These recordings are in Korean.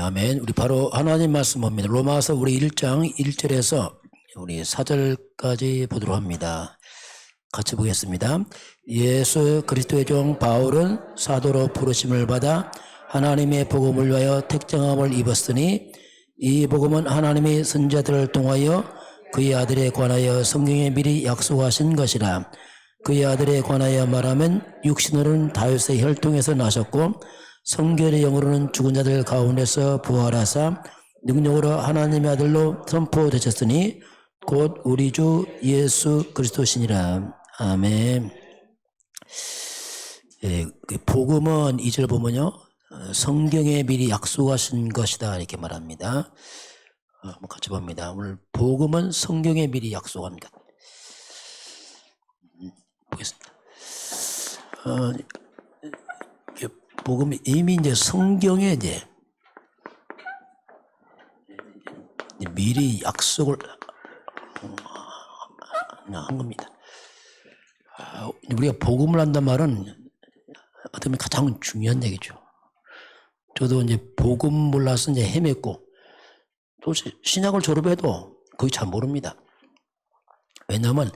아멘. 우리 바로 하나님 말씀 봅니다. 로마서 우리 1장 1절에서 우리 4절까지 보도록 합니다. 같이 보겠습니다. 예수 그리스도의 종 바울은 사도로 부르심을 받아 하나님의 복음을 위하여 택정함을 입었으니 이 복음은 하나님의 선지자들을 통하여 그의 아들에 관하여 성경에 미리 약속하신 것이라. 그의 아들에 관하여 말하면 육신으로는 다윗의 혈통에서 나셨고 성결의 영으로는 죽은 자들 가운데서 부활하사 능력으로 하나님의 아들로 선포되셨으니 곧 우리 주 예수 그리스도시니라. 아멘. 예, 복음은 2절 보면요, 성경에 미리 약속하신 것이다 이렇게 말합니다. 한번 같이 봅니다. 오늘 복음은 성경에 미리 약속한 것. 보겠습니다. 복음이 이미 이제 성경에 이제 미리 약속을 한 겁니다. 우리가 복음을 한단 말은 어떻게 보면 가장 중요한 얘기죠. 저도 이제 복음 몰라서 이제 헤맸고 또 신약을 졸업해도 거의 잘 모릅니다. 왜냐하면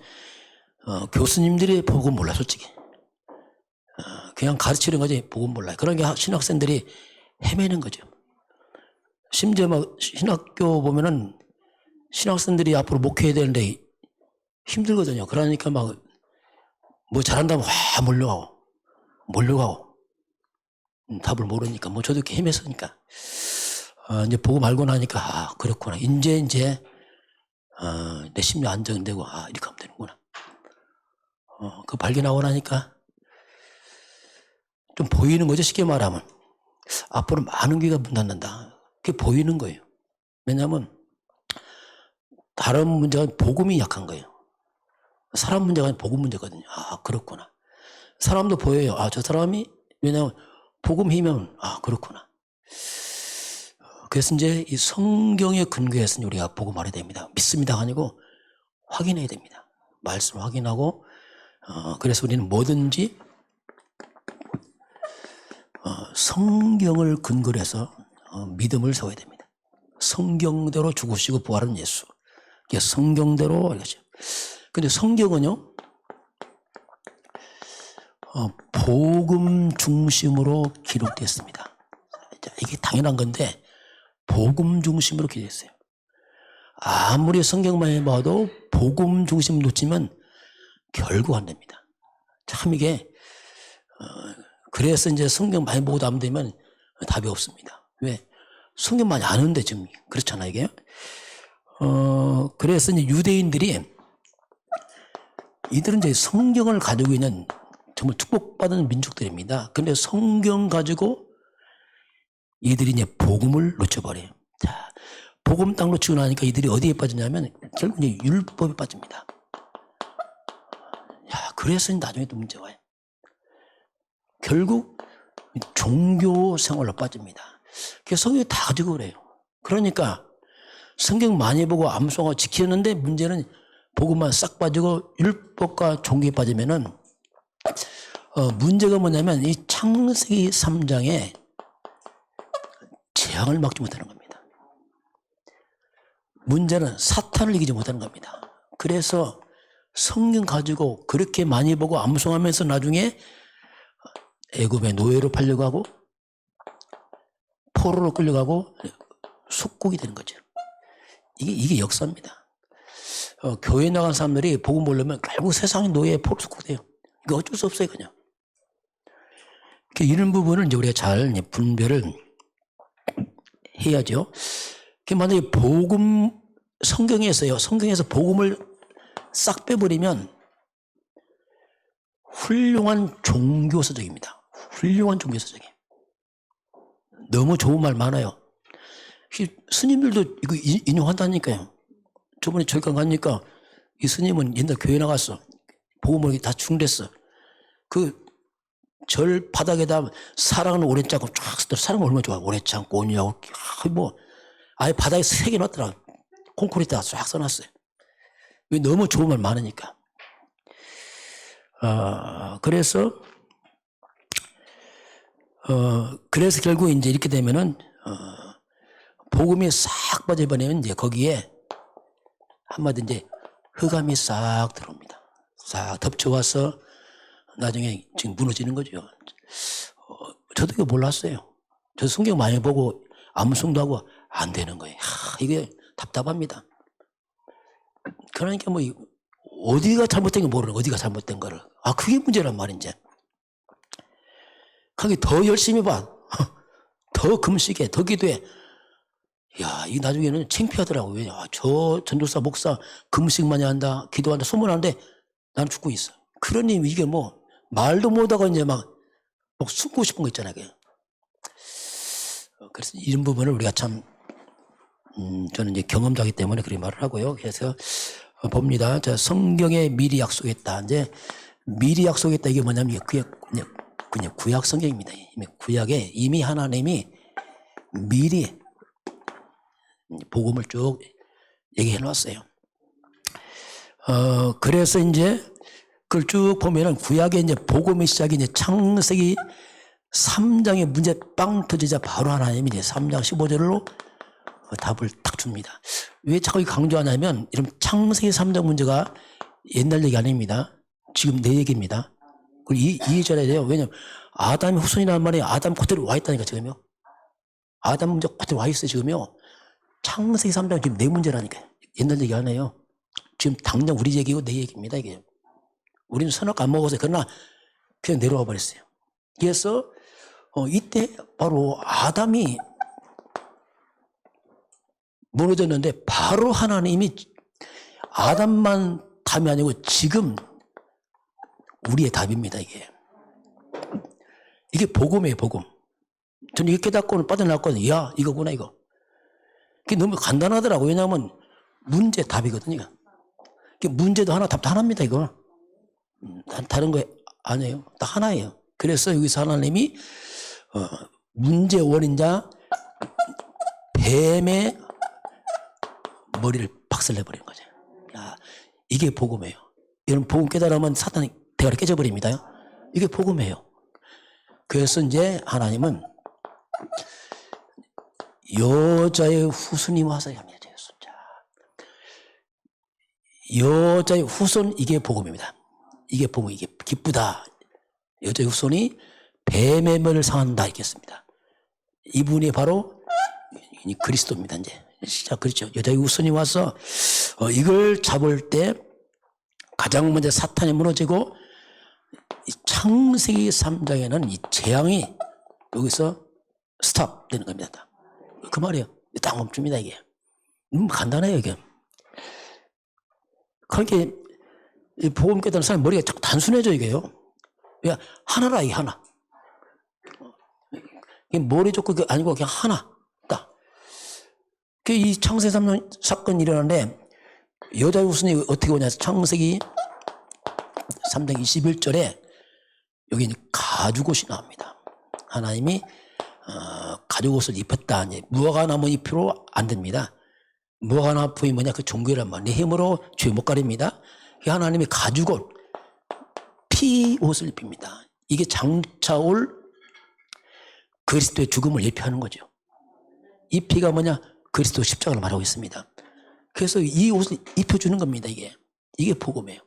교수님들이 복음 몰라 솔직히. 그냥 가르치는 거지 복음 몰라요. 그러니까 신학생들이 헤매는 거죠. 심지어 막 신학교 보면은 신학생들이 앞으로 목회해야 되는데 힘들거든요. 그러니까 막 뭐 잘한다면 와 몰려가고 답을 모르니까 뭐 저도 이렇게 헤맸으니까 이제 복음 알고 나니까 그렇구나. 이제 내 심리 안정되고 이렇게 하면 되는구나. 그 발견하고 나니까 좀 보이는 거죠. 쉽게 말하면 앞으로 많은 귀가 문 닫는다. 그게 보이는 거예요. 왜냐하면 다른 문제가 복음이 약한 거예요. 사람 문제가 아니라 복음 문제거든요. 그렇구나. 사람도 보여요. 저 사람이 왜냐하면 복음 힘이면 그렇구나. 그래서 이제 이 성경의 근거에서 우리가 복음 알아야 됩니다. 믿습니다가 아니고 확인해야 됩니다. 말씀 확인하고 그래서 우리는 뭐든지 성경을 근거로 해서 믿음을 세워야 됩니다. 성경대로 죽으시고 부활한 예수. 이게 성경대로 이거죠. 근데 성경은요, 복음 중심으로 기록됐습니다. 이게 당연한 건데 복음 중심으로 기록됐어요. 아무리 성경만 해봐도 복음 중심 놓치면 결국 안 됩니다. 참 이게 그래서 이제 성경 많이 보고도 안 되면 답이 없습니다. 왜? 성경 많이 아는데 지금 그렇잖아요, 이게. 그래서 이제 유대인들이 이들은 이제 성경을 가지고 있는 정말 축복받은 민족들입니다. 그런데 성경 가지고 이들이 이제 복음을 놓쳐버려요. 자, 복음 딱 놓치고 나니까 이들이 어디에 빠지냐면 결국 이제 율법에 빠집니다. 그래서 나중에 또 문제가 와요. 결국 종교 생활로 빠집니다. 그래서 성경이 다 가지고 그래요. 그러니까 성경 많이 보고 암송하고 지키는데 문제는 복음만 싹 빠지고 율법과 종교에 빠지면은 문제가 뭐냐면 이 창세기 3장에 재앙을 막지 못하는 겁니다. 문제는 사탄을 이기지 못하는 겁니다. 그래서 성경 가지고 그렇게 많이 보고 암송하면서 나중에 애굽의 노예로 팔려고 하고 포로로 끌려가고 속국이 되는 거죠. 이게 역사입니다. 교회 나간 사람들이 복음 모르면 결국 세상의 노예에 포로 속국돼요. 이거 어쩔 수 없어요, 그냥. 이런 부분을 이제 우리가 잘 분별을 해야죠. 만약에 복음 성경에서 복음을 싹 빼버리면 훌륭한 종교서적입니다. 훌륭한 종교서적이에요. 너무 좋은 말 많아요. 스님들도 이거 인용한다니까요. 저번에 절간 가니까 이 스님은 옛날 교회 나갔어. 복음을 다 충됐어. 그 절 바닥에다 사랑은 오래 참고 쫙 쓰더라. 사랑은 얼마나 좋아. 오래 참고 온유하고 아예 바닥에 3개 놨더라. 콘크리트에다 쫙 써놨어요. 왜? 너무 좋은 말 많으니까. 그래서 그래서 결국 이제 이렇게 되면은 복음이 싹 빠져버리면 이제 거기에 한마디 이제 흑암이 싹 들어옵니다. 싹 덮쳐와서 나중에 지금 무너지는 거죠. 저도 이거 몰랐어요. 저 성경 많이 보고 암송도 하고 안 되는 거예요. 이게 답답합니다. 그러니까 뭐 어디가 잘못된 거 모르는 어디가 잘못된 거를. 그게 문제란 말인지. 거기 더 열심히 봐. 더 금식해, 더 기도해. 야, 이 나중에는 창피하더라고. 왜냐, 저 전도사 목사 금식 많이 한다, 기도한다, 소문하는데 나는 죽고 있어. 그러니 이게 뭐 말도 못하고 이제 막 숨고 싶은 거 있잖아요. 그래서 이런 부분을 우리가 참 저는 이제 경험자이기 때문에 그렇게 말을 하고요. 그래서 봅니다. 자, 성경에 미리 약속했다. 이제 미리 약속했다 이게 뭐냐면 그냥 구약 성경입니다. 구약에 이미 하나님이 미리 복음을 쭉 얘기해 놨어요. 그래서 이제 그걸 쭉 보면은 구약의 이제 복음의 시작이 이제 창세기 3장의 문제 빵 터지자 바로 하나님이 이제 3장 15절로 답을 딱 줍니다. 왜 자꾸 강조하냐면 이런 창세기 3장 문제가 옛날 얘기 아닙니다. 지금 내 얘기입니다. 그리고 이해줘야 돼요. 왜냐면 아담의 후손이라는 말이 아담 그대로 와 있다니까 지금요. 아담 문제 그대로 와 있어요 지금요. 창세기 3장 지금 내 문제라니까. 옛날 얘기 안 해요. 지금 당장 우리 얘기고 내 얘기입니다 이게. 우리는 선악 안 먹어서 그러나 그냥 내려와 버렸어요. 그래서 이때 바로 아담이 무너졌는데 바로 하나님이 아담만 답이 아니고 지금 우리의 답입니다 이게. 이게 복음이에요 복음. 저는 이렇게 깨닫고는 빠져나왔거든요. 야 이거구나 이거. 그게 너무 간단하더라고요. 왜냐하면 문제 답이거든요. 문제도 하나 답도 하나입니다 이거. 다른 거 아니에요. 딱 하나예요. 그래서 여기서 하나님이 문제 원인자 뱀의 머리를 박살내버리는 거죠. 야, 이게 복음이에요. 여러분 복음 깨달으면 사탄이 대가리 깨져버립니다. 이게 복음이에요. 그래서 이제 하나님은 여자의 후손이 와서 합니다. 여자의 후손 이게 복음입니다. 이게 복음 이게 기쁘다. 여자의 후손이 뱀의 머리를 상한다 있겠습니다. 이분이 바로 그리스도입니다. 이제 시작 그렇죠. 여자의 후손이 와서 이걸 잡을 때 가장 먼저 사탄이 무너지고 이 창세기 3장에는 이 재앙이 여기서 스탑 되는 겁니다. 그 말이에요. 딱 멈춥니다 이게. 간단해요 이게. 그러니까 이 복음 깨닫는 사람 머리가 자꾸 단순해져 이게요. 왜 하나라 이게 하나. 이게 머리 좋고 아니고 그냥 하나. 딱. 이 창세기 3년 사건이 일어나는데 여자의 후손이 어떻게 오냐. 창세기 3장 21절에 여기 이제 가죽옷이 나옵니다. 하나님이 가죽옷을 입혔다. 무화과나무 잎으로 안 됩니다. 무화과나무이 뭐냐? 그 종교란 말. 내 힘으로 죄 못 가립니다. 하나님이 가죽옷, 피 옷을 입힙니다. 이게 장차 올 그리스도의 죽음을 예표하는 거죠. 이 피가 뭐냐? 그리스도 십자가를 말하고 있습니다. 그래서 이 옷을 입혀주는 겁니다. 이게 복음이에요.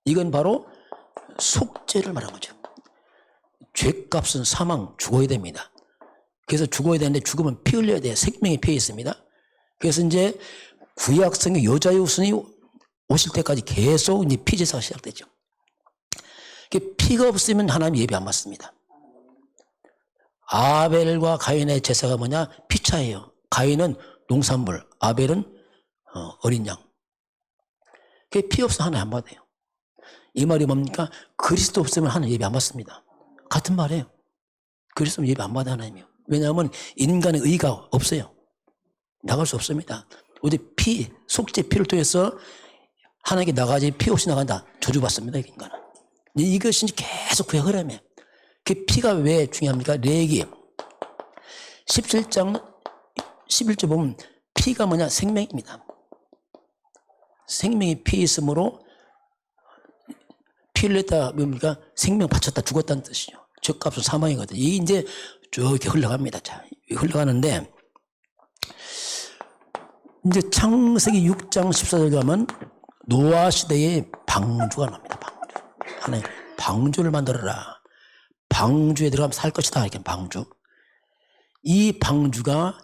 이건 바로 속죄를 말하는 거죠. 죄값은 사망, 죽어야 됩니다. 그래서 죽어야 되는데 죽으면 피 흘려야 돼요. 생명이 피해 있습니다. 그래서 이제 구약성의 여자의 후손이 오실 때까지 계속 이제 피제사가 시작되죠. 피가 없으면 하나님 예배 안 받습니다. 아벨과 가인의 제사가 뭐냐? 피차예요. 가인은 농산물, 아벨은 어린 양. 피 없으면 하나님 안 받아요. 이 말이 뭡니까? 그리스도 없으면 하나님 예배 안 받습니다. 같은 말이에요. 그리스도 예배 안 받아 하나님이요. 왜냐하면 인간의 의가 없어요. 나갈 수 없습니다. 어디 속죄 피를 통해서 하나님께 나가지 피 없이 나간다. 저주받습니다. 인간은. 이것이 계속 그의 흐름이에요. 그 피가 왜 중요합니까? 레기 17장 11절 보면 피가 뭐냐? 생명입니다. 생명이 피에 있으므로 피를 냈다 뭡니까? 생명 바쳤다 죽었다는 뜻이죠. 죄값은 사망이거든요. 이게 이제 쭉 이렇게 흘러갑니다. 자, 흘러가는데 이제 창세기 6장 14절 가면 노아 시대에 방주가 납니다. 방주. 하나님 방주를 만들어라. 방주에 들어가면 살 것이다. 이렇게 방주. 이 방주가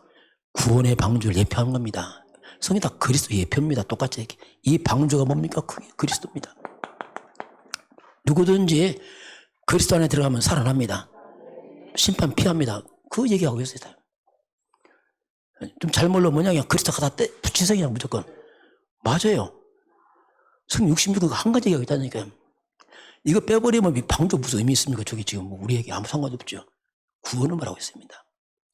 구원의 방주를 예표하는 겁니다. 성이 다 그리스도 예표입니다. 똑같이 이렇게. 이 방주가 뭡니까? 그게 그리스도입니다. 누구든지 그리스도 안에 들어가면 살아납니다. 심판 피합니다. 그 얘기하고 있어요. 좀 잘못 뭐냐 그냥 그리스도 갖다 붙이세요. 그냥 무조건. 맞아요. 성경 66은 한 가지 얘기가 있다니까요. 이거 빼버리면 이 방주 무슨 의미 있습니까? 저기 지금 우리에게 아무 상관없죠. 구원을 말하고 있습니다.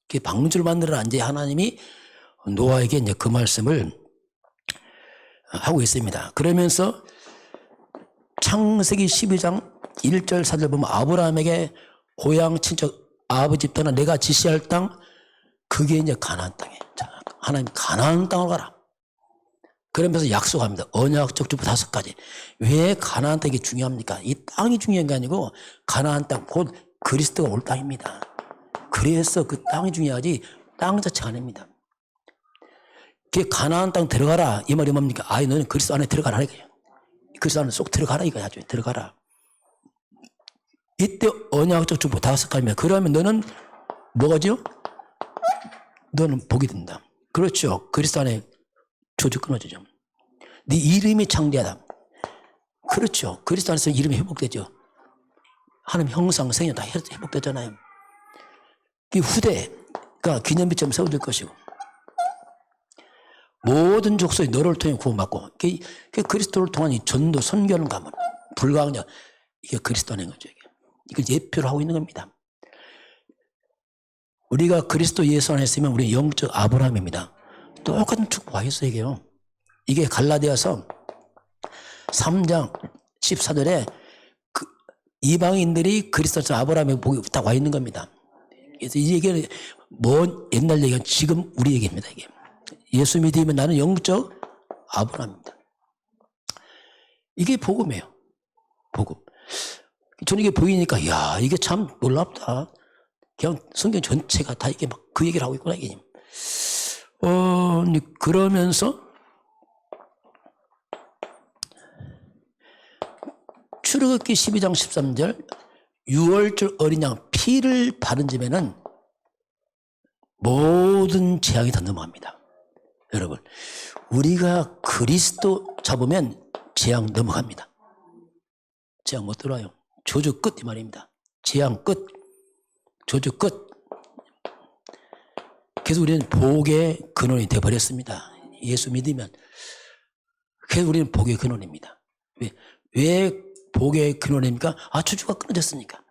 그 방주를 만들어라. 이제 하나님이 노아에게 이제 그 말씀을 하고 있습니다. 그러면서 창세기 12장 1절 4절 보면 아브라함에게 고향 친척 아버지 집 떠나 내가 지시할 땅 그게 이제 가나안 땅이에요. 하나님 가나안 땅으로 가라. 그러면서 약속합니다. 언약적 주부 5가지. 왜 가나안 땅이 중요합니까? 이 땅이 중요한 게 아니고 가나안 땅 곧 그리스도가 올 땅입니다. 그래서 그 땅이 중요하지 땅 자체가 아닙니다. 그 가나안 땅 들어가라 이 말이 뭡니까? 아이 너는 그리스도 안에 들어가라 이거예요. 그리스도 안에 쏙 들어가라 이거야. 들어가라. 이때 언약적 주부 5가지면 그러면 너는 뭐가죠? 너는 복이 된다. 그렇죠. 그리스도 안에 조주 끊어지죠. 네 이름이 창대하다. 그렇죠. 그리스도 안에서 이름이 회복되죠. 하나님 형상 생애 다 회복되잖아요. 이 후대가 기념비처럼 세워질 것이고 모든 족속이 너를 통해 구원받고 그 그리스도를 통한 이 전도 선교는 가면 불가항력 이게 그리스도 안인 거죠. 이걸 예표를 하고 있는 겁니다. 우리가 그리스도 예수 안에 있으면 우리 영적 아브라함입니다. 똑같은 축복 와 있어요. 이게요. 이게 갈라디아서 3장 14절에 그 이방인들이 그리스도 아브라함의 복이 딱 와 있는 겁니다. 그래서 이 얘기는 먼 옛날 얘기가 지금 우리 얘기입니다. 이게 예수 믿으면 나는 영적 아브라함입니다. 이게 복음이에요. 복음. 저는 이게 보이니까 야 이게 참 놀랍다. 그냥 성경 전체가 다 이게 막 그 얘기를 하고 있구나 이게. 그러면서 출애굽기 12장 13절 6월절 어린 양 피를 바른 집에는 모든 재앙이 다 넘어갑니다. 여러분 우리가 그리스도 잡으면 재앙 넘어갑니다. 재앙 못 들어와요. 저주 끝 이 말입니다. 재앙 끝, 저주 끝. 그래서 우리는 복의 근원이 되어버렸습니다. 예수 믿으면. 그래서 우리는 복의 근원입니다. 왜 복의 근원입니까? 저주가 끊어졌으니까.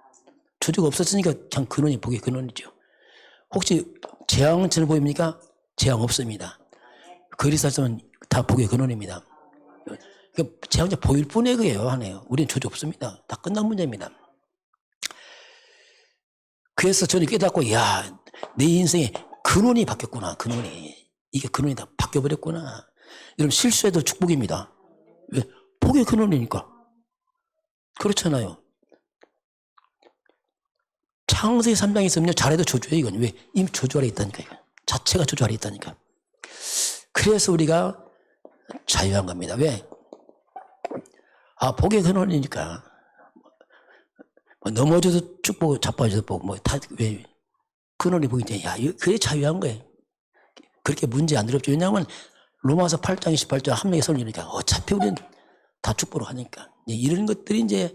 저주가 없었으니까 그냥 근원이 복의 근원이죠. 혹시 재앙처럼 보입니까? 재앙 없습니다. 그리스도는 다 복의 근원입니다. 재앙자 보일 뿐에 그게요. 하네요. 우리는 저주 없습니다. 다 끝난 문제입니다. 그래서 저는 깨닫고 내 인생에 근원이 바뀌었구나. 근원이. 이게 근원이 다 바뀌어버렸구나. 여러분 실수해도 축복입니다. 왜? 복의 근원이니까. 그렇잖아요. 창세기 3장에 있으면 잘해도 저주예요. 이건 왜? 이미 저주 아래 있다니까. 이건. 자체가 저주 아래 있다니까. 그래서 우리가 자유한 겁니다. 왜? 복의 근원이니까. 넘어져도 축복, 자빠져도 복, 왜? 근원이 보이지. 그게 자유한 거예요. 그렇게 문제 안 어렵죠. 왜냐하면 로마서 8장 28절 한 명의 선이니까 어차피 우리는 다 축복으로 하니까. 이런 것들이 이제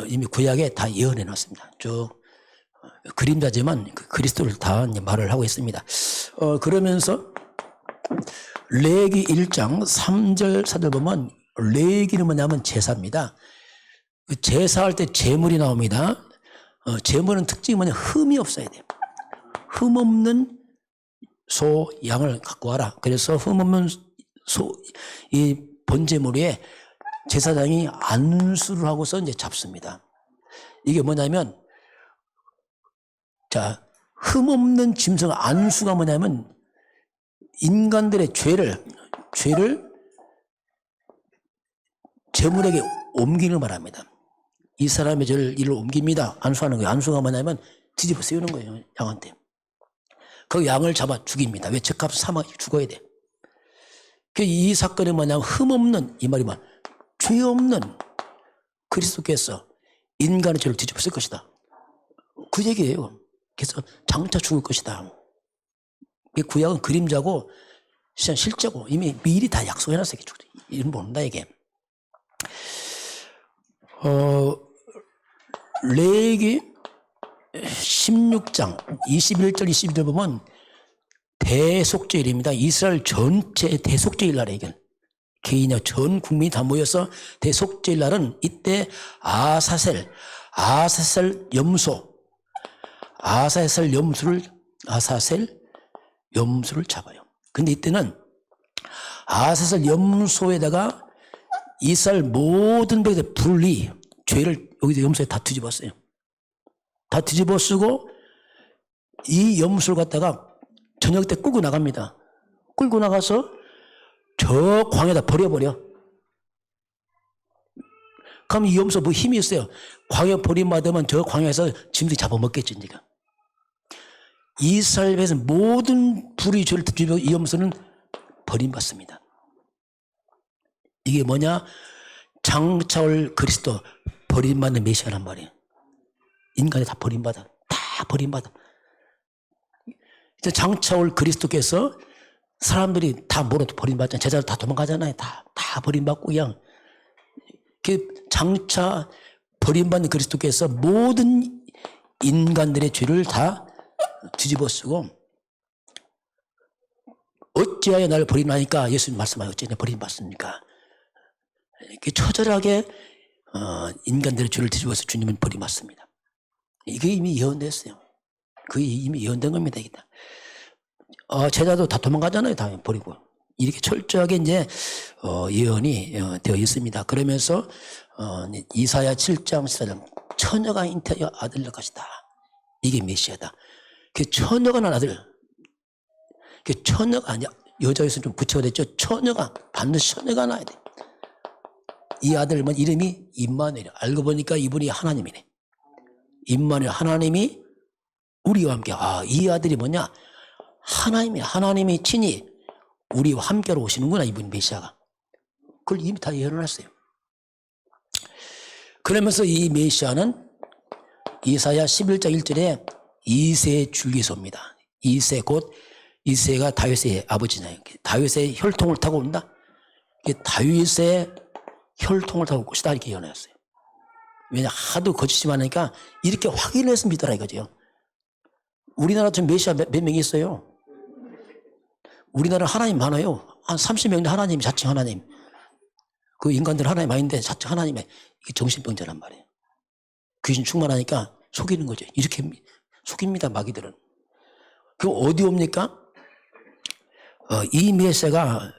이미 구약에 다 예언해 놨습니다. 쭉 그림자지만 그리스도를 다 이제 말을 하고 있습니다. 그러면서 레위기 1장 3절 4절 보면 레위기는 뭐냐면 제사입니다. 제사할 때 제물이 나옵니다. 제물은 특징이 뭐냐 흠이 없어야 돼요. 흠 없는 소, 양을 갖고 와라. 그래서 흠 없는 이 번제물 위에 제사장이 안수를 하고서 이제 잡습니다. 이게 뭐냐면, 흠 없는 짐승 안수가 뭐냐면, 인간들의 죄를 제물에게 옮기는 말합니다. 이 사람의 죄를 이를 옮깁니다. 안수하는 거예요. 안수가 뭐냐면, 뒤집어 쓰는 거예요. 양한테. 그 양을 잡아 죽입니다. 왜? 죄값 사망 죽어야 돼. 이 사건이 뭐냐면 흠없는, 이 말이 뭐야? 죄 없는 그리스도께서 인간의 죄를 뒤집어 쓸 것이다. 그 얘기예요. 그래서 장차 죽을 것이다. 구약은 그림자고 실제고 이미 미리 다 약속해놨어요. 이런 모른다 이게. 레위기 16장 21절 22절 보면 대속죄일입니다. 이스라엘 전체 대속죄일 날에 이게 개인이나 전 국민이 다 모여서 대속죄일 날은 이때 아사셀 염소를 잡아요. 근데 이때는 아사셀 염소에다가 이스라엘 모든 백성의 분리 죄를 여기서 염소에 다 뒤집었어요. 다 뒤집어 쓰고 이 염소를 갖다가 저녁 때 끌고 나갑니다. 끌고 나가서 저 광야에다 버려버려. 그럼 이 염소 뭐 힘이 있어요. 광야 버림받으면 저 광야에서 짐들이 잡아먹겠지. 니가. 이스라엘 백성 모든 불의 죄를 뒤집어 이 염소는 버림받습니다. 이게 뭐냐? 장차올 그리스도 버림받는 메시아란 말이에요. 인간이 다 버림받아. 다 버림받아. 이제 장차올 그리스도께서 사람들이 다 뭐로 버림받잖아요. 제자들 다 도망가잖아요. 다 버림받고 그냥. 장차 버림받는 그리스도께서 모든 인간들의 죄를 다 뒤집어 쓰고 어찌하여 나를 버리나니까 예수님 말씀하여 어찌하여 버림받습니까? 이렇게 처절하게 인간들의 죄를 뒤집어서 주님은 버림받습니다. 이게 이미 예언됐어요. 그게 이미 예언된 겁니다. 제자도 다 도망가잖아요. 다 버리고. 이렇게 철저하게 이제 예언이 되어 있습니다. 그러면서 이사야 7장 14장 처녀가 잉태하여 아들 낳을 것이다. 이게 메시아다. 그 처녀가 난 아들. 그 처녀가 아니야. 여자에서 좀 부처가 됐죠. 처녀가 반드시 처녀가 나야 돼. 이 아들은 이름이 임마누엘. 알고 보니까 이분이 하나님이네. 임마누엘 하나님이 우리와 함께. 이 아들이 뭐냐? 하나님이 친히 우리와 함께로 오시는구나. 이분 메시아가. 그걸 이미 다 예언했어요. 그러면서 이 메시아는 이사야 11장 1절에 이새의 줄기소입니다. 이새가 다윗의 아버지잖아요. 다윗의 혈통을 타고 온다. 다윗의 혈통을 타고 올 것이다. 이렇게 예언했어요. 왜냐 하도 거짓이 많으니까 이렇게 확인해서 믿어라 이거죠. 우리나라 지금 메시아 몇 명이 있어요. 우리나라 하나님 많아요. 한 30명 하나님, 자칭 하나님. 그 인간들 하나님 아닌데 자칭 하나님의 이게 정신병자란 말이에요. 귀신 충만하니까 속이는 거죠. 이렇게 속입니다, 마귀들은. 그럼 어디 옵니까? 이 메시아가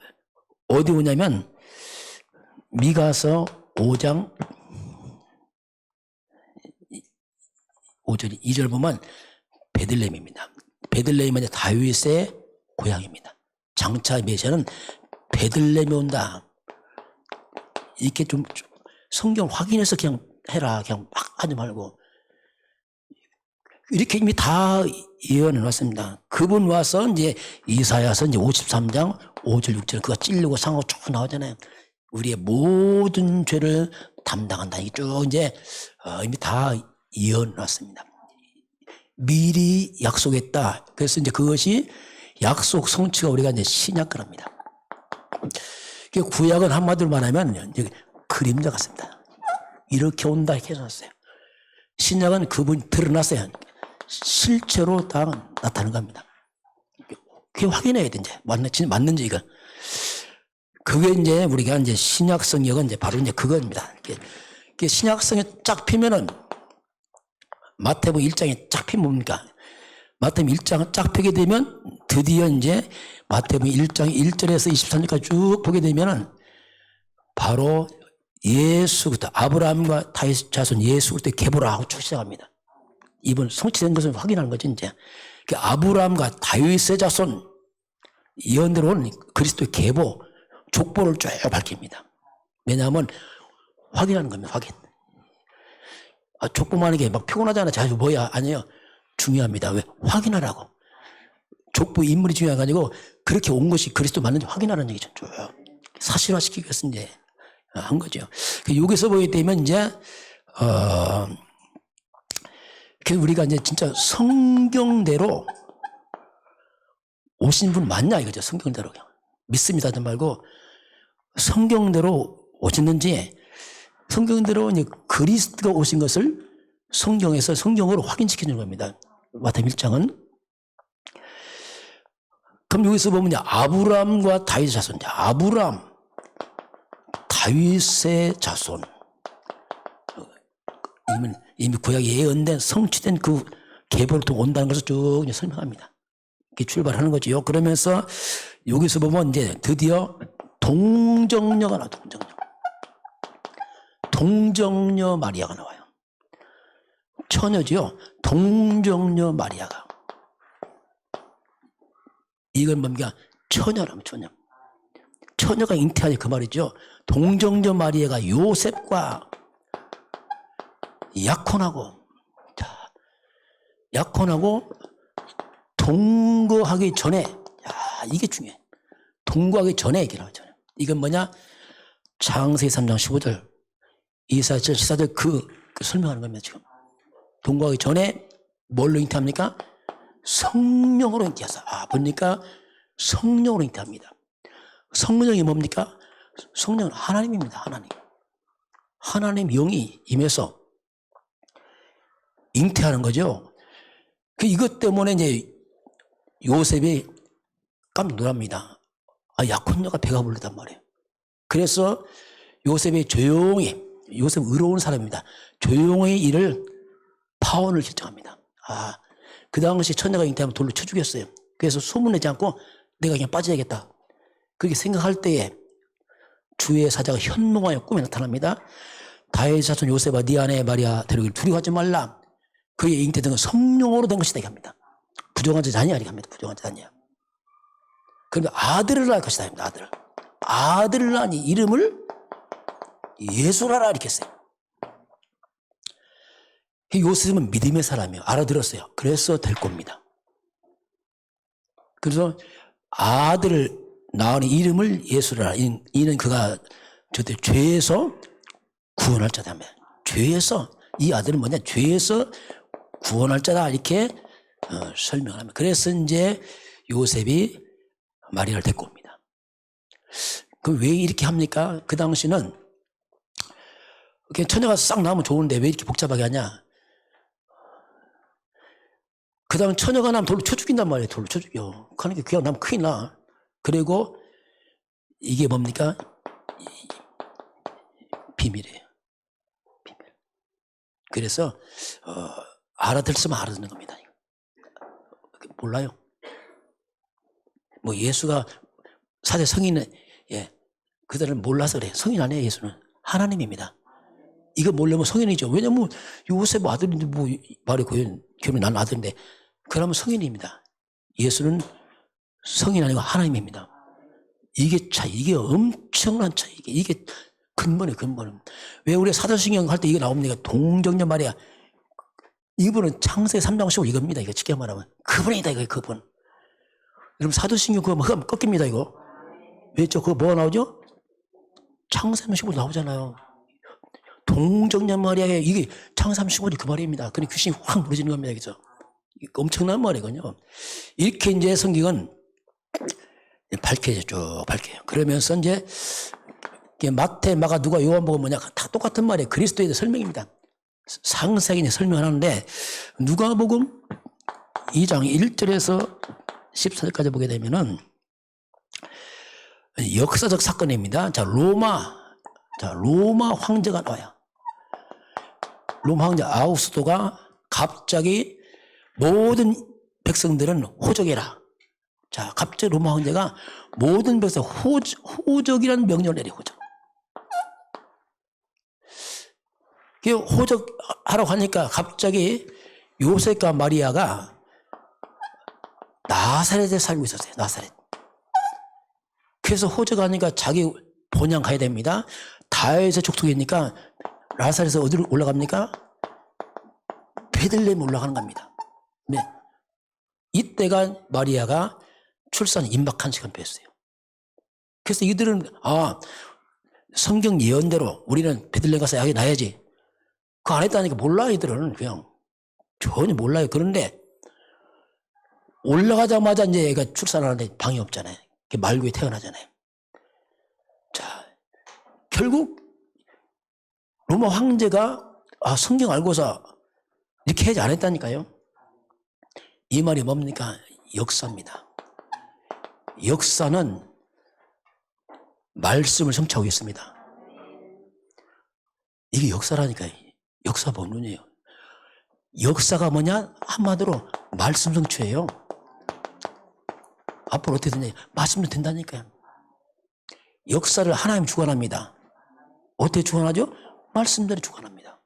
어디 오냐면 미가서 5장 5절 2절 보면 베들레헴입니다. 베들레헴은 다윗의 고향입니다. 장차 메시아는 베들레헴에 온다. 이렇게 좀 성경 확인해서 그냥 해라. 그냥 막 하지 말고. 이렇게 이미 다 예언해 놨습니다. 그분 와서 이제 이사야서 이제 53장 5절 6절 그거 찔르고 상하고 쭉 나오잖아요. 우리의 모든 죄를 담당한다. 이게 쭉 이제 이미 다 예언해 놨습니다. 미리 약속했다. 그래서 이제 그것이 약속 성취가 우리가 이제 신약거랍니다. 구약은 한마디로 말하면 그림자 같습니다. 이렇게 온다 이렇게 해놨어요. 신약은 그분이 드러났어요. 실제로 다 나타나는 겁니다. 그게 확인해야 돼, 이제. 맞는지, 이거. 그게 이제 우리가 이제 신약 성역은 이제 바로 이제 그겁니다. 신약 성역 쫙 피면은 마태복음 1장에 쫙 피면 뭡니까? 마태복음 1장 쫙 펴게 되면 드디어 이제 마태복음 1장 1절에서 23절까지 쭉 보게 되면은 바로 예수부터 아브라함과 다윗 자손 예수부터 계보라 하고 쭉 시작합니다. 이번 성취된 것을 확인하는 거죠, 이제. 아브라함과 다윗의 자손 예언대로 온 그리스도의 계보, 족보를 쭉 밝힙니다. 왜냐하면 확인하는 겁니다, 확인. 족보만 하는 게 막 피곤하잖아. 자주 뭐야? 아니에요. 중요합니다. 왜? 확인하라고. 족보 인물이 중요해가지고 그렇게 온 것이 그리스도 맞는지 확인하는 얘기죠. 사실화시키기 위해서 이제 한 거죠. 여기서 보게 되면 이제 우리가 이제 진짜 성경대로 오신 분 맞냐 이거죠. 성경대로 믿습니다 하지 말고 성경대로 오셨는지, 성경대로 이제 그리스도가 오신 것을 성경에서 성경으로 확인시켜 주는 겁니다. 마태복음 1장은. 그럼 여기서 보면 이제 아브라함과 다윗의 자손, 아브라함, 다윗의 자손, 이미 구약에 예언된 성취된 그 계보를 통해 온다는 것을 쭉 이제 설명합니다. 이렇게 출발하는 거지요. 그러면서 여기서 보면 이제 드디어 동정녀가 나와요. 동정녀 마리아가 나와요. 처녀지요. 동정녀 마리아가. 이건 뭡니까? 처녀라면 처녀. 처녀가 잉태하니 그 말이죠. 동정녀 마리아가 요셉과 약혼하고 동거하기 전에, 이게 중요해. 동거하기 전에 얘기를 하죠. 이건 뭐냐? 창세기 3장 15절, 이사야 14절 그 설명하는 겁니다. 지금 동거하기 전에 뭘로 잉태합니까? 성령으로 잉태하사. 보니까 성령으로 잉태합니다. 성령이 뭡니까? 성령은 하나님입니다. 하나님 영이 임해서 잉태하는 거죠. 이것 때문에 이제 요셉이 깜짝 놀랍니다. 약혼녀가 배가 부르단 말이에요. 그래서 요셉이 조용히, 요셉 의로운 사람입니다. 조용히 이를 파혼을 결정합니다. 그 당시 처녀가 잉태하면 돌로 쳐 죽였어요. 그래서 소문내지 않고 내가 그냥 빠져야겠다. 그렇게 생각할 때에 주의 사자가 현몽하여 꿈에 나타납니다. 다윗의 자손 요셉아, 네 아내 마리아 데려오기를 두려워하지 말라. 그의 잉태된 건 성령으로 된 것이다 합니다. 부정한 자냐 이렇게 합니다. 부정한 자냐. 그러니까 아들을 낳을 것이다 합니다. 아들을 낳으니 이름을 예수라라 이렇게 했어요. 요셉은 믿음의 사람이에요. 알아들었어요. 그래서 될 겁니다. 그래서 아들을 낳으니 이름을 예수라라. 이는 그가 저때 죄에서 구원할 자다. 죄에서, 이 아들은 뭐냐? 죄에서 구원할 자다. 이렇게 설명을 합니다. 그래서 이제 요셉이 마리아를 데리고 옵니다. 왜 이렇게 합니까? 그 당시는 처녀가 싹 나오면 좋은데 왜 이렇게 복잡하게 하냐? 그 다음 처녀가 나면 돌로 쳐 죽인단 말이에요. 돌로 쳐 죽여. 그러니까 그냥 나면 큰일 나. 그리고 이게 뭡니까? 비밀이에요. 비밀. 그래서 알아들으면 알아듣는 겁니다. 몰라요. 예수가 사대 성인은 그들은 몰라서 그래요. 성인 아니에요. 예수는 하나님입니다. 이거 모르면 성인이죠. 왜냐면 요셉 아들인데 말이 결혼이 난 아들인데 그러면 성인입니다. 예수는 성인 아니고 하나님입니다. 이게 차이, 이게 엄청난 차이. 이게 근본이에요. 근본은. 왜 우리 사도신경 할 때 이게 나옵니까? 동정녀 마리아. 이분은 창세기 3장 15 이겁니다. 이거 쉽게 말하면 그분이다. 이거 그분. 여러분 사도신경 그거 하면 꺾입니다. 이거. 왜죠? 그거 뭐가 나오죠? 창세기 15 나오잖아요. 동정녀 마리아의 이게 창세기 15이 그 말입니다. 그러니 귀신이 확 무너지는 겁니다. 그죠? 엄청난 말이거든요. 이렇게 이제 성경은 밝혀져, 밝혀요. 그러면서 이제 마태, 마가, 누가, 요한복음 뭐냐 다 똑같은 말이에요. 그리스도에 대한 설명입니다. 상세하게 설명을 하는데 누가복음 2장 1절에서 14절까지 보게 되면은 역사적 사건입니다. 로마 황제가 나와요. 로마 황제 아우구스토가 갑자기 모든 백성들은 호적해라. 갑자기 로마 황제가 모든 백성 호적이라는 명령을 내려. 호적하라고 하니까 갑자기 요셉과 마리아가 나사렛에 살고 있었어요. 나사렛. 그래서 호적하니까 자기 본향 가야 됩니다. 다윗의 족속이니까 나사렛에서 어디로 올라갑니까? 베들레헴 올라가는 겁니다. 네. 이때가 마리아가 출산 임박한 시간표였어요. 그래서 이들은 성경 예언대로 우리는 베들레헴 가서 아기 낳아야지. 그거 안 했다니까 몰라. 이들은 그냥 전혀 몰라요. 그런데 올라가자마자 이제 애가 출산하는데 방이 없잖아요. 말구에 태어나잖아요. 자, 결국 로마 황제가 성경 알고서 이렇게 하지 않았다니까요. 이 말이 뭡니까? 역사입니다. 역사는 말씀을 성취하고 있습니다. 이게 역사라니까요. 역사 본론이에요. 역사가 뭐냐? 한마디로 말씀 성취예요. 앞으로 어떻게 되냐? 말씀도 된다니까요. 역사를 하나님 주관합니다. 어떻게 주관하죠? 말씀대로 주관합니다.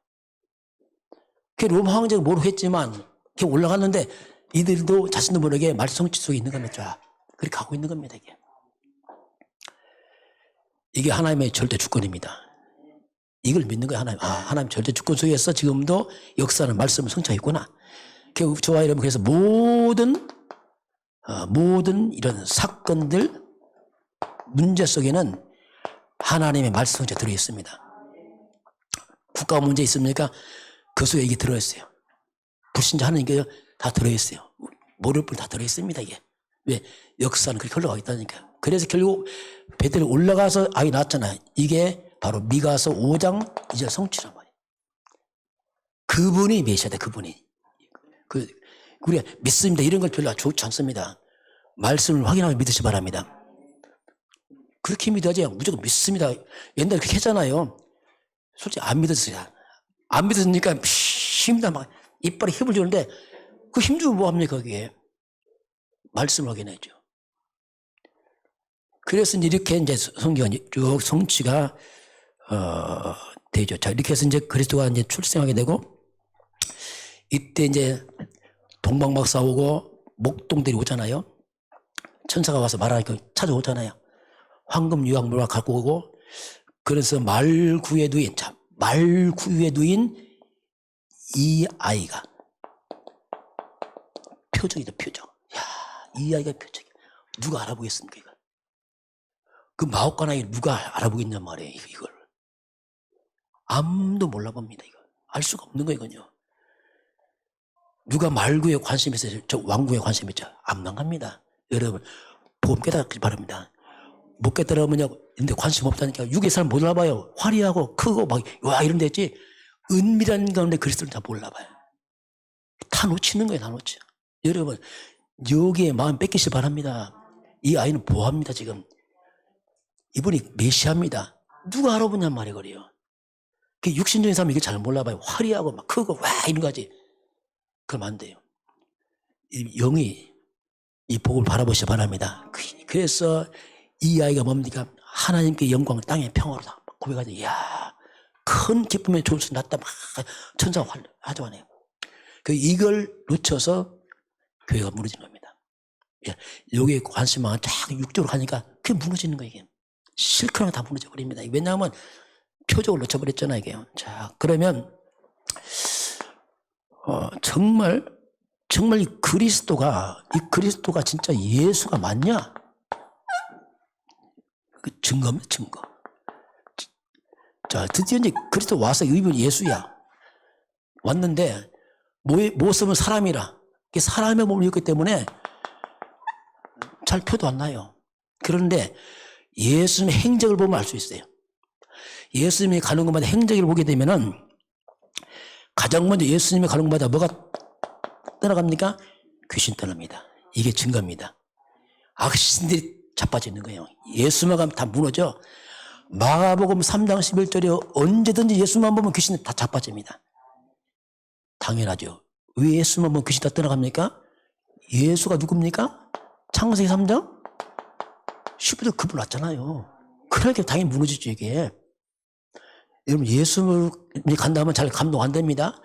그 로마 황제가 뭐로 했지만 이렇게 올라갔는데 이들도 자신도 모르게 말씀 성취 속에 있는 겁니다. 그렇게 가고 있는 겁니다. 이게 하나님의 절대 주권입니다. 이걸 믿는 거예요. 하나님 절대 주권 속에서 지금도 역사는 말씀을 성취하고 있구나. 저와 여러분 그래서 모든 이런 사건들 문제 속에는 하나님의 말씀 성취가 들어있습니다. 국가 문제 있습니까? 그 속에 이게 들어있어요. 불신자 하는 게 다 들어있어요. 모를 뿐 다 들어있습니다. 이게 왜? 역사는 그렇게 흘러가고 있다니까. 그래서 결국 베들레헴 올라가서 아이 낳았잖아요. 이게 바로 미가서 5장 2절 성취란 말이에요. 그분이 메시아다. 그분이. 우리가 믿습니다. 이런 걸 별로 좋지 않습니다. 말씀을 확인하고 믿으시 바랍니다. 그렇게 믿어야지 무조건 믿습니다. 옛날에 그렇게 했잖아요. 솔직히 안 믿었어요. 안 믿었으니까 힘다 막 이빨에 힘을 주는데 그 힘 주면 뭐합니까 그게. 말씀을 확인해야죠. 그래서 이렇게 이제 성경이 쭉 성취가 되죠. 자, 이렇게 해서 이제 그리스도가 이제 출생하게 되고 이때 이제 동방박사 오고 목동들이 오잖아요. 천사가 와서 말하니까 찾아오잖아요. 황금 유황물을 갖고 오고 그래서 말구에 누인 이 아이가 표적이죠. 표적. 야, 이 아이가 표적이야. 누가 알아보겠습니까 이거? 그 마옥간 아이를 누가 알아보겠냔 말이에요. 이걸 아무도 몰라봅니다. 이거 알 수가 없는 거예요. 이건요. 누가 말구에 관심 있어요? 저 왕구에 관심 있죠? 안 나갑니다. 여러분 복음 깨닫기 바랍니다. 못 깨달으면요. 근데 관심 없다니까. 육의 사람 못 알아봐요. 화려하고 크고 막 와 이런 데 있지. 은밀한 가운데 그리스도를 다 몰라봐요. 다 놓치는 거예요. 다 놓쳐. 여러분 여기에 마음 뺏기시 바랍니다. 이 아이는 보합니다. 지금 이분이 메시아입니다. 누가 알아보냔 말이에요. 그래요. 육신적인 사람은 이게 잘 몰라봐요. 화려하고 막 크고 와 이런 거지. 그럼 안 돼요. 영이 이 복을 바라보시 바랍니다. 그래서 이 아이가 뭡니까? 하나님께 영광, 땅의 평화로 다 고백하죠. 이야, 큰 기쁨의 조수 났다. 막 천사가 화조하네요. 이걸 놓쳐서 교회가 무너지는 겁니다. 여기에 관심만 쫙 육적으로 가니까 그게 무너지는 거예요. 이게. 실컷 다 무너져 버립니다. 왜냐하면 표적을 놓쳐버렸잖아요. 이게. 자, 그러면 정말 이 그리스도가 진짜 예수가 맞냐? 그 증거입니다. 증거. 자, 드디어 이제 그리스도 와서 이분이 예수야. 왔는데 모습은 사람이라. 사람의 몸을 입기 때문에 잘 표도 안 나요. 그런데 예수님의 행적을 보면 알 수 있어요. 예수님이 가는 곳마다 행적을 보게 되면은 가장 먼저 예수님이 가는 곳마다 뭐가 떠나갑니까? 귀신 떠납니다. 이게 증거입니다. 악신들이 자빠지는 거예요. 예수만 가면 다 무너져. 마가복음 3장 11절에 언제든지 예수만 보면 귀신이 다 자빠집니다. 당연하죠. 왜 예수만 보면 귀신 다 떠나갑니까? 예수가 누굽니까? 창세기 3장 10절에 그분 왔잖아요. 그러니까 당연히 무너지죠 이게. 여러분 예수님이 간다면 잘 감동 안 됩니다.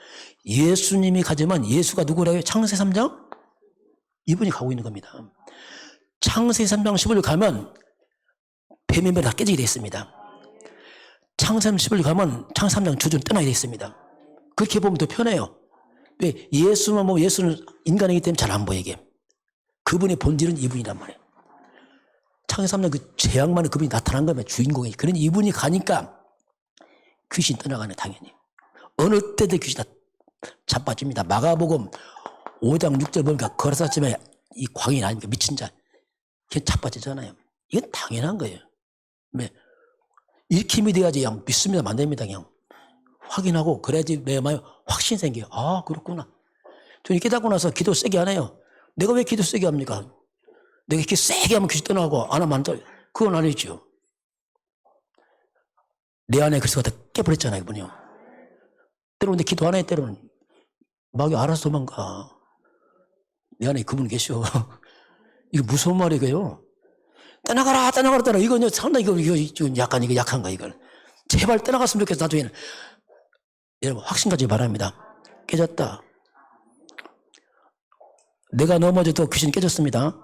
예수님이 가지만 예수가 누구라고요? 창세기 3장? 이분이 가고 있는 겁니다. 창세기 3장 15절 가면 뱀의 머리 다 깨지게 되어 있습니다. 창세기 15절 가면 창세기 3장 주전 떠나게 되어 있습니다. 그렇게 보면 더 편해요. 왜? 예수만 보면 예수는 인간이기 때문에 잘 안 보이게. 그분의 본질은 이분이란 말이에요. 창세 3년 그 재앙만의 그분이 나타난 거면 주인공이. 그런 이분이 가니까 귀신 떠나가네, 당연히. 어느 때도 귀신 다 자빠집니다. 마가복음 5장 6절 보니까 거라사집에 이 광인 아닙니까? 미친 자. 그게 자빠지잖아요. 이건 당연한 거예요. 왜? 익힘이 돼야지 그냥 믿습니다. 안 됩니다. 그냥 확인하고 그래야지 내 마음에 확신이 생겨요. 아, 그렇구나. 저는 깨닫고 나서 기도 세게 안 해요. 내가 왜 기도 세게 합니까? 내가 이렇게 세게 하면 귀신 떠나고 안 하면 안 떠요. 그건 아니죠. 내 안에 그리스도가 다 깨버렸잖아요, 그분이요. 때로는 내 기도 안 해, 때로는 막 알아서 도망가. 내 안에 그분 계셔. 이거 무서운 말이에요. 떠나가라, 떠나가라, 떠나가라. 이거 상당히 이거 약간 이거 약한 거, 이걸. 제발 떠나갔으면 좋겠어, 나중에는. 여러분, 확신 가지기 바랍니다. 깨졌다. 내가 넘어져도 귀신 깨졌습니다.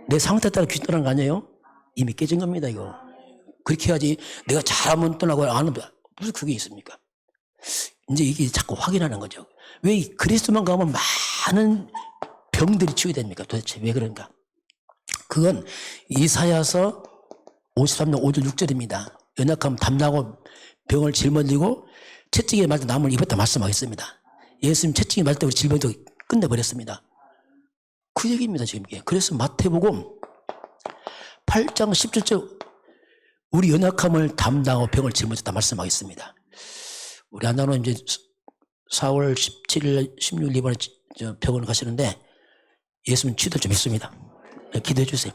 내 상태에 따라 귀신 떠나는 거 아니에요? 이미 깨진 겁니다, 이거. 그렇게 해야지 내가 잘하면 떠나고 안 하면 무슨 그게 있습니까? 이제 이게 자꾸 확인하는 거죠. 왜 이 그리스도만 가면 많은 병들이 치유됩니까? 도대체 왜 그런가? 그건 이사야서 53장 5절 6절입니다. 연약함 담당하고 병을 짊어지고 채찍에 말때 남을 입었다 말씀하겠습니다. 예수님 채찍에 말때 우리 질병도 끝내버렸습니다. 그 얘기입니다, 지금 이게. 그래서 마태복음 8장 17절 우리 연약함을 담당하고 병을 짊어졌다 말씀하겠습니다. 우리 한나는 이제 4월 17일, 16일 이번에 병원을 가시는데 예수님 치유될 좀 있습니다. 기도해 주세요.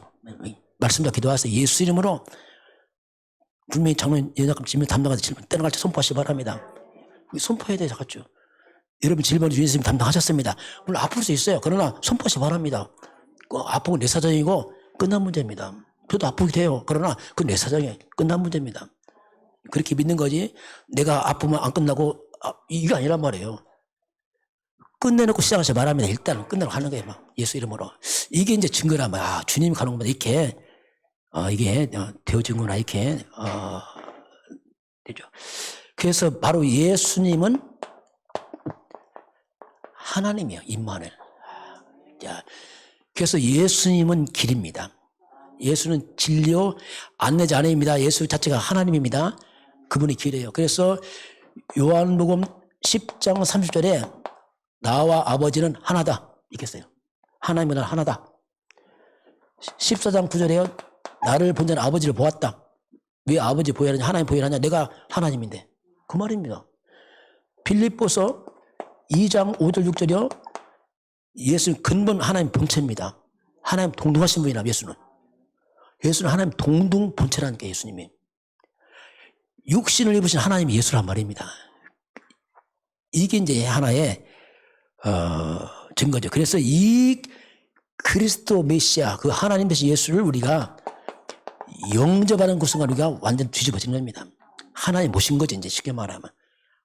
말씀도 기도하세요. 예수 이름으로 분명히 장로님 연약함 질병 담당하는 질병 떠나갈 때 선포하시기 바랍니다. 선포해야 돼요, 작았죠. 여러분 질병을 예수님 담당하셨습니다. 물론 아플 수 있어요. 그러나 선포하시기 바랍니다. 아프고 내 사정이고 끝난 문제입니다. 저도 아프게 돼요. 그러나 그건 내 사정이 끝난 문제입니다. 그렇게 믿는 거지 내가 아프면 안 끝나고 이게 아니란 말이에요. 끝내놓고 시작하시 말합니다. 일단은 끝내놓고 하는 거예요. 막 예수 이름으로. 이게 이제 증거란 말이야. 주님이 가는 것마다 이렇게 이게 되어진구나 이렇게 되죠. 그래서 바로 예수님은 하나님이에요. 임마누엘. 자, 그래서 예수님은 길입니다. 예수는 진리요 안내자 아닙니다. 예수 자체가 하나님입니다. 그분이 길이에요. 그래서 요한복음 10장 30절에 나와 아버지는 하나다 이렇게 써요. 하나님은 하나다. 14장 9절에요. 나를 본 자는 아버지를 보았다. 왜 아버지 보여야 하냐? 하나님 보여야 하냐? 내가 하나님인데. 그 말입니다. 빌립보서 2장 5절 6절이요. 예수는 근본 하나님 본체입니다. 하나님 동등하신 분이라 예수는. 예수는 하나님 동등 본체라는 게 예수님이. 육신을 입으신 하나님이 예수란 말입니다. 이게 이제 하나의 증거죠. 그래서 이 그리스도 메시아 그 하나님 되신 예수를 우리가 영접하는 그 순간 우리가 완전 뒤집어진 겁니다. 하나님 모신 거죠. 이제 쉽게 말하면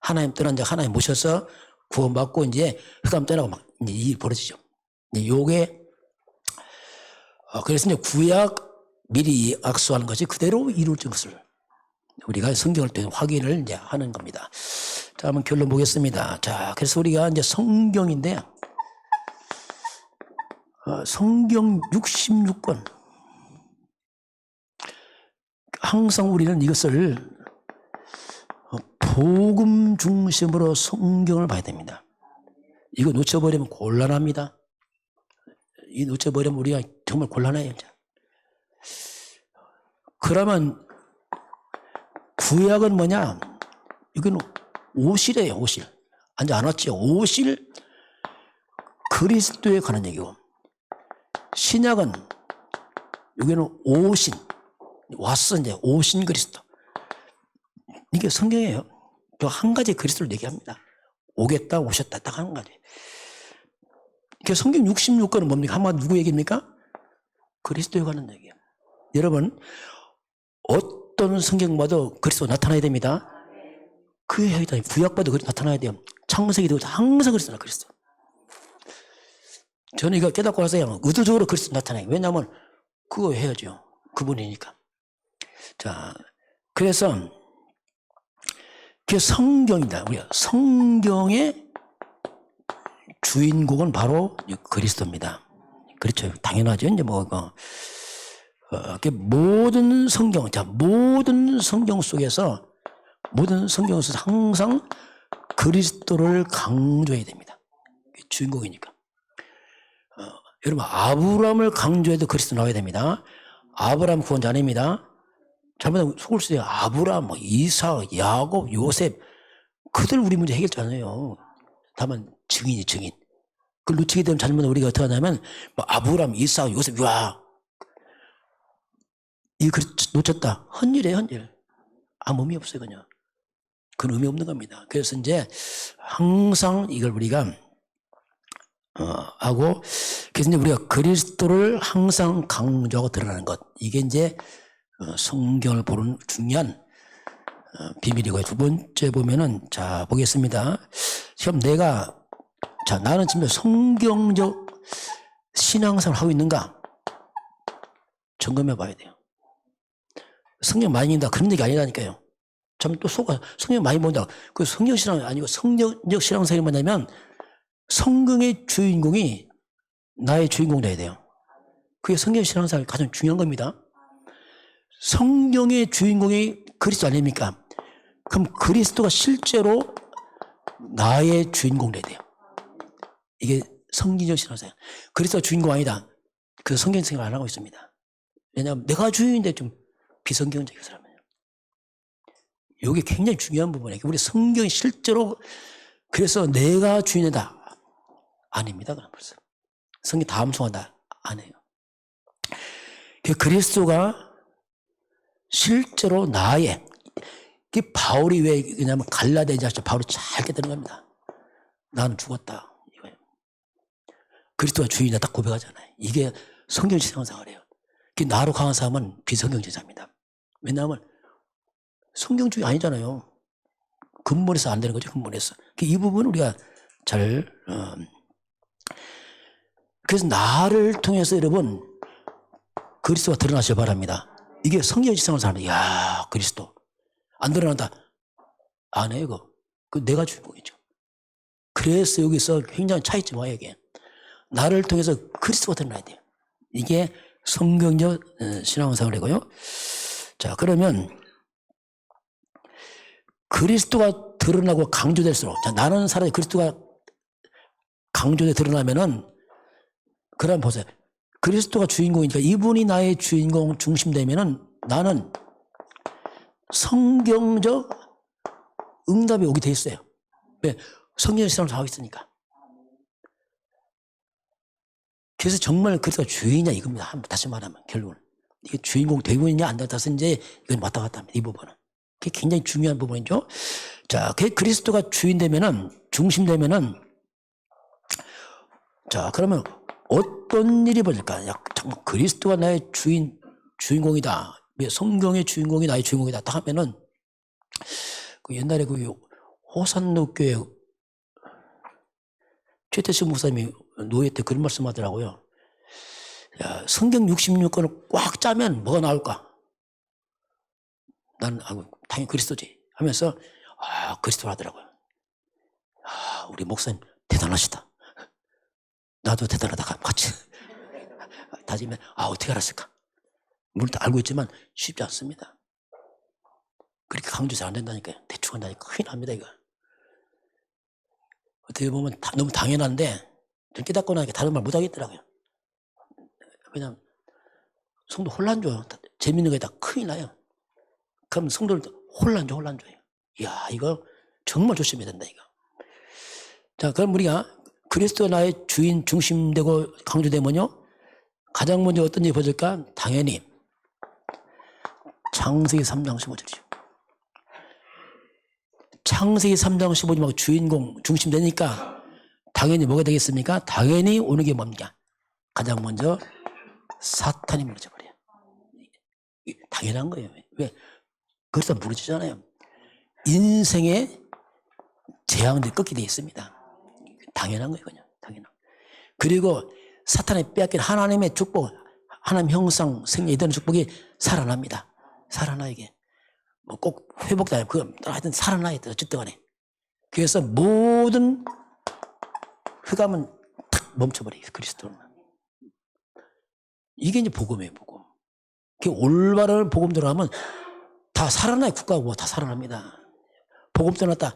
하나님 떠난 자 하나님 모셔서 구원받고 이제 흑암 떠나고 막 이제 일이 벌어지죠. 요게 그래서 이제 구약 미리 악수하는 것이 그대로 이루어진 것을 우리가 성경을 때 확인을 이제 하는 겁니다. 자, 한번 결론 보겠습니다. 자, 그래서 우리가 이제 성경인데 성경 66권 항상 우리는 이것을 복음 중심으로 성경을 봐야 됩니다. 이거 놓쳐버리면 곤란합니다. 이 놓쳐버리면 우리가 정말 곤란해요. 그러면 구약은 뭐냐? 이건 오실이에요, 오실. 아직 안 왔죠. 오실 그리스도에 관한 얘기고. 신약은 여기는 오신, 왔어, 이제 오신 그리스도. 이게 성경이에요. 또 한 가지 그리스도를 얘기합니다. 오겠다, 오셨다, 딱 한 가지. 성경 66권은 뭡니까? 한마디 누구 얘기입니까? 그리스도에 관한 얘기예요. 여러분, 어떤 성경 봐도 그리스도 나타나야 됩니다. 그 해이다. 구약 봐도 그리스도 나타나야 돼요. 창세기도 항상 그리스도 그리스도. 저는 이거 깨닫고 나서 의도적으로 그리스도 나타나요. 왜냐하면 그거 해야죠. 그분이니까. 자, 그래서 그게 성경이다. 우리가 성경의 주인공은 바로 그리스도입니다. 그렇죠. 당연하죠. 이제 뭐 모든 성경, 자, 모든 성경 속에서 항상 그리스도를 강조해야 됩니다. 주인공이니까. 여러분, 아브라함을 강조해도 그리스도 나와야 됩니다. 아브라함 구원자 아닙니다. 잘못하면 속을 수도 있어요. 아브라함, 이삭, 야곱, 요셉, 그들 우리 문제 해결자 아니에요. 다만 증인이 증인. 그걸 놓치게 되면 잘못하면 우리가 어떻게 하냐면, 아브라함, 이삭, 요셉, 와, 이거 놓쳤다. 헌일이에요, 헌일. 아무 의미 없어요, 그냥. 그건 의미 없는 겁니다. 그래서 이제 항상 이걸 우리가 하고, 그래서 이제 우리가 그리스도를 항상 강조하고 드러나는 것. 이게 이제 성경을 보는 중요한 비밀이고요. 두 번째 보면은, 자, 보겠습니다. 지금 나는 지금 성경적 신앙생활을 하고 있는가? 점검해 봐야 돼요. 성경 많이 읽는다. 그런 얘기 아니라니까요. 참 또 성경 많이 본다. 그 성경 신앙이 아니고 성경적 신앙생활이 뭐냐면 성경의 주인공이 나의 주인공 돼야 돼요. 그게 성경 신앙생활 가장 중요한 겁니다. 성경의 주인공이 그리스도 아닙니까? 그럼 그리스도가 실제로 나의 주인공 돼야 돼요. 이게 성경적 신앙생활. 그리스도가 주인공 아니다. 그 성경 생활 안 하고 있습니다. 왜냐하면 내가 주인인데 좀 비성경적인 사람이에요. 이게 굉장히 중요한 부분이에요. 우리 성경이 실제로 그래서 내가 주인이다. 아닙니다. 그럼 벌써. 성경 다 암송한다. 아니에요. 그리스도가 실제로 나의 바울이 왜 그냐면 갈라디아서 바울이 잘 깨닫는 겁니다. 나는 죽었다. 이거예요. 그리스도가 주인이다 딱 고백하잖아요. 이게 성경 신앙생활이에요. 나로 강한 사람은 비성경제자입니다. 왜냐하면 성경주의 아니잖아요. 근본에서 안 되는 거죠. 근본에서. 이 부분은 우리가 잘 그래서 나를 통해서 여러분 그리스도가 드러나시길 바랍니다. 이게 성경 지성을 사는 야 그리스도 안 드러난다. 안 해요. 그 내가 주인공이죠. 그래서 여기서 굉장히 차이점이 와요. 이게 나를 통해서 그리스도가 드러나야 돼요. 이게 성경적 신앙생활이고요. 자, 그러면 그리스도가 드러나고 강조될수록, 자, 나는 살아야 그리스도가 강조돼 드러나면은, 그럼 보세요. 그리스도가 주인공이니까 이분이 나의 주인공 중심되면은 나는 성경적 응답이 오게 돼 있어요. 왜? 성경의 신앙을 하고 있으니까. 그래서 정말 그리스도가 주인이냐 이겁니다. 다시 말하면 결국은. 이게 주인공 되고 있냐 안 되고 이제 이건 왔다 갔다 합니다. 이 부분은. 그게 굉장히 중요한 부분이죠. 자, 그리스도가 주인 되면은, 중심 되면은, 자, 그러면 어떤 일이 벌어질까? 정말 그리스도가 나의 주인공이다. 성경의 주인공이 나의 주인공이다. 딱 하면은, 옛날에 호산로 교회 최태식 목사님이 노예 때 그런 말씀 하더라고요. 야, 성경 66권을 꽉 짜면 뭐가 나올까? 나는 당연히 그리스도지 하면서 그리스도를 하더라고요. 우리 목사님 대단하시다. 나도 대단하다. 같이 다지면 어떻게 알았을까? 물론 다 알고 있지만 쉽지 않습니다. 그렇게 강조해서 안 된다니까요. 대충 한다니까 큰일 납니다. 이거. 어떻게 보면 너무 당연한데 깨닫고 나니까 다른 말 못하겠더라고요. 왜냐하면 성도 혼란 줘요. 재밌는 거에다 큰일 나요. 그럼 성도들도 혼란 줘요. 이야, 이거 정말 조심해야 된다, 이거. 자, 그럼 우리가 그리스도 나의 주인 중심되고 강조되면요, 가장 먼저 어떤 일이 벌어질까? 당연히 창세기 3장 15절이죠. 창세기 3장 15절하고 주인공 중심되니까 당연히 뭐가 되겠습니까? 당연히 오는 게 뭡니까? 가장 먼저 사탄이 무너져버려요. 당연한 거예요. 왜? 그래서 무너지잖아요. 인생의 재앙들이 꺾게 되어 있습니다. 당연한 거예요, 그냥. 당연한. 그리고 사탄이 빼앗긴 하나님의 축복, 하나님 형상, 생명, 이런 축복이 살아납니다. 살아나, 이게. 꼭 회복도 아니고, 하여튼 살아나야 돼, 어쨌든 간에. 그래서 모든 흑암은 탁 멈춰버려요, 그리스도는. 이게 이제 복음이에요, 복음. 그 올바른 복음 들어가면 다 살아나요. 국가고 다 살아납니다. 복음 떠났다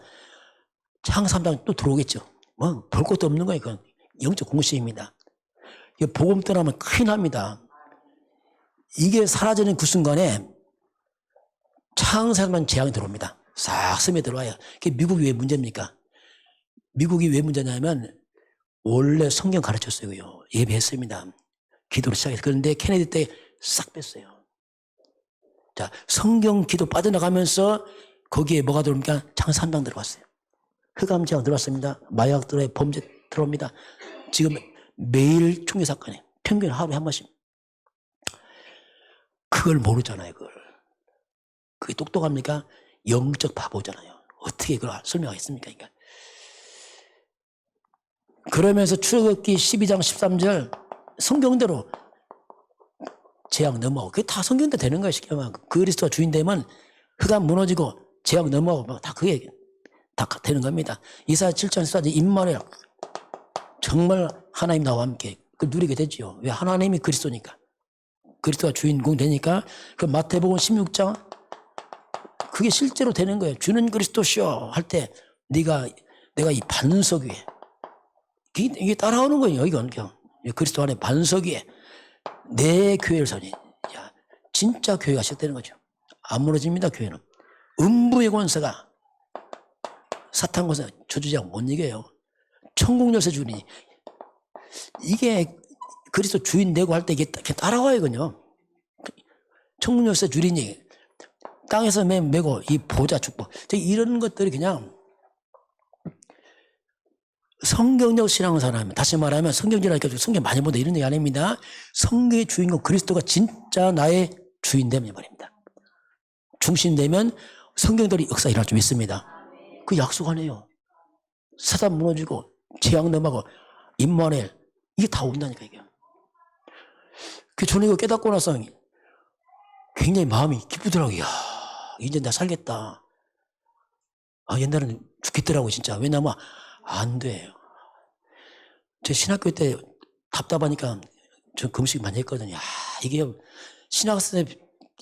창삼당 또 들어오겠죠. 뭐 볼 것도 없는 거예요. 그건 영적 공시입니다. 복음 떠나면 큰일 납니다. 이게 사라지는 그 순간에 창세만 재앙이 들어옵니다. 싹 스며들어와요. 그게 미국이 왜 문제입니까? 미국이 왜 문제냐면 원래 성경 가르쳤어요. 예배했습니다. 기도를 시작했어요. 그런데 케네디 때 싹 뺐어요. 자, 성경 기도 빠져나가면서 거기에 뭐가 들어옵니까? 창삼당 들어왔어요. 흑암 재앙 들어왔습니다. 마약 들어와요. 범죄 들어옵니다. 지금 매일 총기 사건에 평균 하루에 한 번씩. 그걸 모르잖아요. 그게 똑똑합니까? 영적 바보잖아요. 어떻게 그걸 설명하겠습니까? 그러니까. 그러면서 출애굽기 12장 13절 성경대로 재앙 넘어가고 그게 다 성경대로 되는 거예요. 쉽게 말하면 그리스도가 주인 되면 흑암 무너지고 재앙 넘어가고 다 그게 다 되는 겁니다. 이사야 7장 14절 임마누엘 정말 하나님 나와 함께 그걸 누리게 되죠. 왜? 하나님이 그리스도니까. 그리스도가 주인공 되니까 그 마태복음 16장 그게 실제로 되는 거예요. 주는 그리스도시여 할 때 내가 이 반석 위에 이게 따라오는 거예요. 이건 그리스도 안에 반석 위에 내 교회를 서니 진짜 교회가 시작되는 거죠. 안 무너집니다. 교회는. 음부의 권세가 사탄 권세 저주자가 못 이겨요. 천국 열쇠 주니 이게 그리스도 주인 되고 할 때 이게 따라와요. 그냥 천국 열쇠 주리니 땅에서 메고 이 보좌 축복 이런 것들이 그냥 성경적 신앙을 살아면 다시 말하면 성경이라니까 성경 많이 본다 이런 얘기 아닙니다. 성경의 주인공 그리스도가 진짜 나의 주인 되면 말입니다. 중심 되면 성경들이 역사 일어날 줄 믿습니다. 그 약속 아니에요. 사단 무너지고 재앙 넘어가고 임마누엘 이게 다 온다니까 이게. 저는 이거 깨닫고 나서 굉장히 마음이 기쁘더라고요. 이야, 이제 나 살겠다. 옛날에는 죽겠더라고 진짜. 왜냐면 안 돼요. 제 신학교 때 답답하니까 저 금식 많이 했거든요. 이게 신학생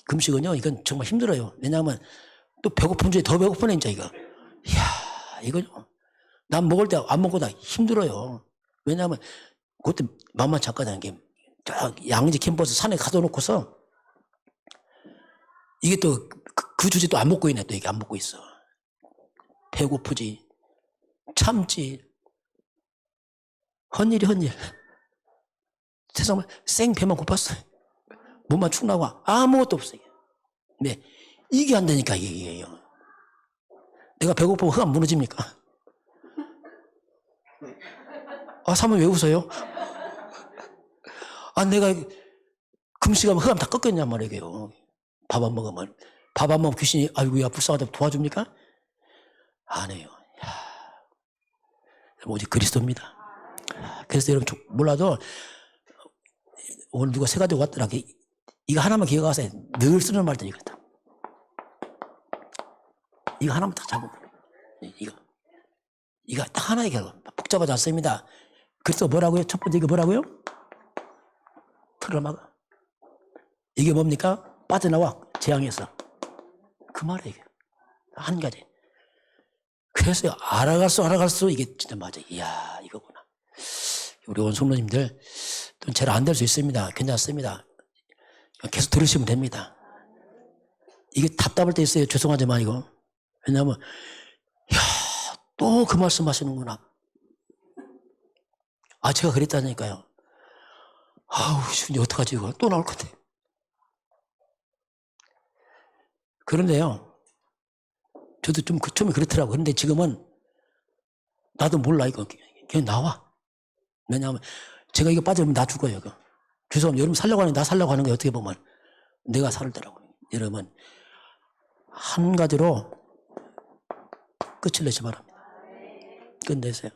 금식은요, 이건 정말 힘들어요. 왜냐하면 또 배고픈 중에 더 배고프네, 진짜 이거. 이야, 이거 난 먹을 때 안 먹고 다 힘들어요. 왜냐하면 그때 맘만 잡거든요. 양지 캠퍼스 산에 가둬놓고서 이게 또 그 주제 또 안 먹고 있네. 또 이게 안 먹고 있어. 배고프지, 참지. 헛일이 헛일. 세상에 생배만 고팠어요. 몸만 축 나고 아무것도 없어요. 네, 이게 안 되니까 이게 내가 배고프면 흑암 무너집니까? 사모님 왜 웃어요? 내가 금식하면 흑암 다 꺾였냔 말이에요. 밥 안 먹으면. 밥 안 먹으면 귀신이 아이고야 불쌍하다 도와줍니까? 안 해요. 오직 그리스도입니다. 그래서 여러분 몰라도 오늘 누가 새 가지고 왔더라. 이거 하나만 기억하세요. 늘 쓰는 말들이 그렇다. 이거 하나만 딱 잡으면 이거 딱 하나의 결과. 복잡하지 않습니다. 그래서 뭐라고요? 첫 번째 이거 뭐라고요? 틀을 막아. 이게 뭡니까? 빠져나와 재앙에서. 그 말이에요. 이게. 한 가지. 그래서 알아갈수록 이게 진짜 맞아. 이야 이거구나. 우리 원성로님들 잘 안 될 수 있습니다. 괜찮습니다. 계속 들으시면 됩니다. 이게 답답할 때 있어요. 죄송하지만 이거. 왜냐하면 또 그 말씀 하시는구나. 제가 그랬다니까요. 이제 어떡하지 이거. 또 나올 것 같아. 그런데요. 저도 좀 처음에 그렇더라고요. 그런데 지금은 나도 몰라 이거. 그냥 나와. 왜냐하면 제가 이거 빠지면 나 죽어요. 이거. 죄송합니다. 여러분 살려고 하는 나 살려고 하는 거 어떻게 보면 내가 살더라고요. 여러분 한 가지로 끝을 내시 바랍니다. 끝내세요.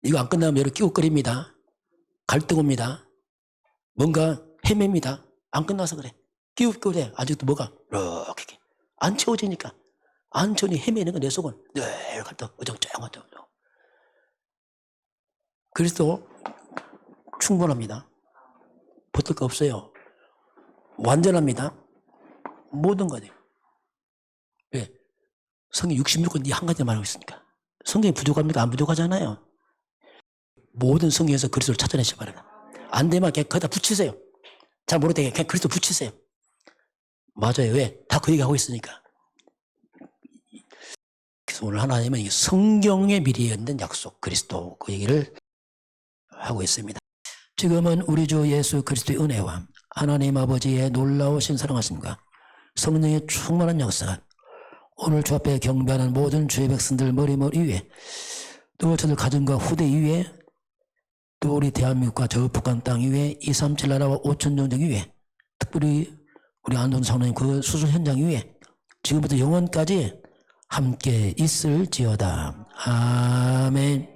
이거 안 끝나면 여러분 끼웃거립니다. 갈등 옵니다. 뭔가 헤맵니다. 안 끝나서 그래. 끼웃거려. 아직도 뭐가 이렇게 안 채워지니까 안 채우니 헤매는 거 내 속은 늘 갈등 어정쩡. 그리스도 충분합니다. 붙을 거 없어요. 완전합니다. 모든 것이. 왜? 성경 66권 이 한 가지 말하고 있으니까. 성경이 부족합니까? 안 부족하잖아요. 모든 성경에서 그리스도를 찾아내시기 바랍니다. 안 되면 그냥 거기다 붙이세요. 잘 모를 때 그냥 그리스도 붙이세요. 맞아요. 왜? 다 그 얘기하고 있으니까. 그래서 오늘 하나님은 성경에 미리 연된 약속, 그리스도 그 얘기를 하고 있습니다. 지금은 우리 주 예수 그리스도의 은혜와 하나님 아버지의 놀라우신 사랑하심과 성령의 충만한 역사가 오늘 주 앞에 경배하는 모든 주의 백성들 머리머리 위에 또 저들 가정과 후대 위에 또 우리 대한민국과 저 북한 땅 위에 237 나라와 5천 정정 위에 특별히 우리 안동 사모님 그 수술 현장 위에 지금부터 영원까지 함께 있을지어다. 아멘.